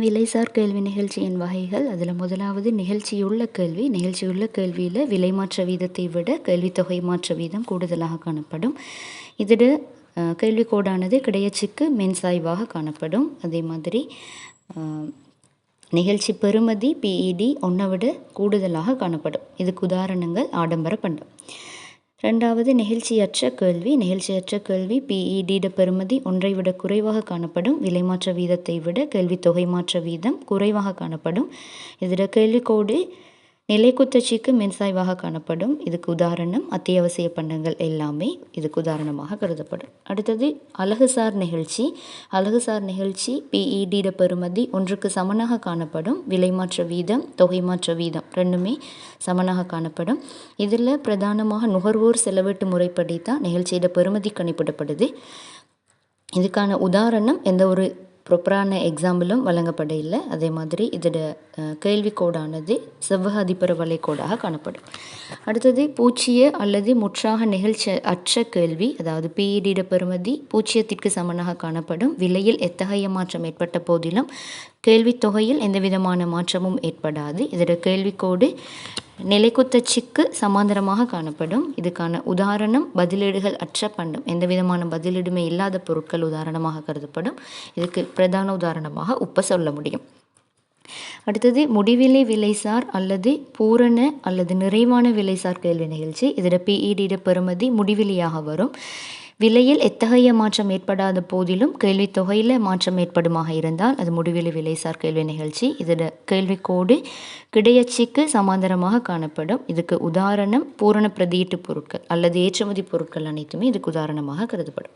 விலைசார் கேள்வி நிகழ்ச்சியின் வகைகள். அதில் முதலாவது நிகழ்ச்சியுள்ள கேள்வி. நிகழ்ச்சியுள்ள கேள்வியில் விலை மாற்ற வீதத்தை விட கேள்வித்தொகை மாற்ற வீதம் கூடுதலாக காணப்படும். இதோட கேள்விக்கோடானது கிடையச்சிக்கு மென்சாய்வாக காணப்படும். அதே மாதிரி நிகழ்ச்சி பெறுமதி PED ஒன்றை விட கூடுதலாக காணப்படும். இதுக்கு உதாரணங்கள் ஆடம்பர பண்டம். ரெண்டாவது நிகழ்ச்சியற்ற கேள்வி. நிகழ்ச்சியற்ற கேள்வி PED பெறுமதி ஒன்றை விட குறைவாக காணப்படும். விலை மாற்ற வீதத்தை விட கேள்வித்தொகை மாற்ற வீதம் குறைவாக காணப்படும். இதில் கேள்விக்கோடு நிலைக்குத்தச்சிக்கு மென்சாய்வாக காணப்படும். இதுக்கு உதாரணம் அத்தியாவசிய பண்டங்கள் எல்லாமே இதுக்கு உதாரணமாக கருதப்படும். அடுத்தது அலகுசார் நிகழ்ச்சி. அலகுசார் நிகழ்ச்சி PED பெறுமதி ஒன்றுக்கு சமனாக காணப்படும். விலை மாற்ற வீதம் தொகை மாற்ற வீதம் ரெண்டுமே சமனாக காணப்படும். இதில் பிரதானமாக நுகர்வோர் செலவீட்டு முறைப்படி தான் நிகழ்ச்சியோட பெறுமதி கணிப்பிடப்படுது. இதுக்கான உதாரணம் எந்த ஒரு ப்ராப்பரான எக்ஸாம்பிளும் வழங்கப்பட இல்லை. அதே மாதிரி இதோட கேள்விக்கோடானது செவ்வக அதிபர வளைகோடாக காணப்படும். அடுத்தது பூச்சிய அல்லது முற்றாக நிகழ்ச்சி அற்ற கேள்வி. அதாவது PED பெறுமதி பூச்சியத்திற்கு சமனாக காணப்படும். விலையில் எத்தகைய மாற்றம் ஏற்பட்ட போதிலும் கேள்வித்தொகையில் எந்த விதமான மாற்றமும் ஏற்படாது. இதோட கேள்விக்கோடு நிலைக்குத்தச்சிக்கு சமாந்தரமாக காணப்படும். இதுக்கான உதாரணம் பதிலீடுகள் அற்ற பண்டம். எந்த விதமான பதிலீடுமே இல்லாத பொருட்கள் உதாரணமாக கருதப்படும். இதுக்கு பிரதான உதாரணமாக உப்பை சொல்ல முடியும். அடுத்தது முடிவிலை விலைசார் அல்லது பூரண அல்லது நிறைவான விலைசார் கேள்வி நிகழ்ச்சி. இதோட PED பெறுமதி முடிவிலியாக வரும். விலையில் எத்தகைய மாற்றம் ஏற்படாத போதிலும் கேள்வித்தொகையில் மாற்றம் ஏற்படுமாக இருந்தால் அது முடிவிலி விலைசார் கேள்வி நிகழ்ச்சி. இதோட கேள்விக்கோடு கிடையச்சிக்கு சமாந்தரமாக காணப்படும். இதுக்கு உதாரணம் பூரண பிரதியீட்டு பொருட்கள் அல்லது ஏற்றுமதி பொருட்கள் அனைத்துமே இதுக்கு உதாரணமாக கருதப்படும்.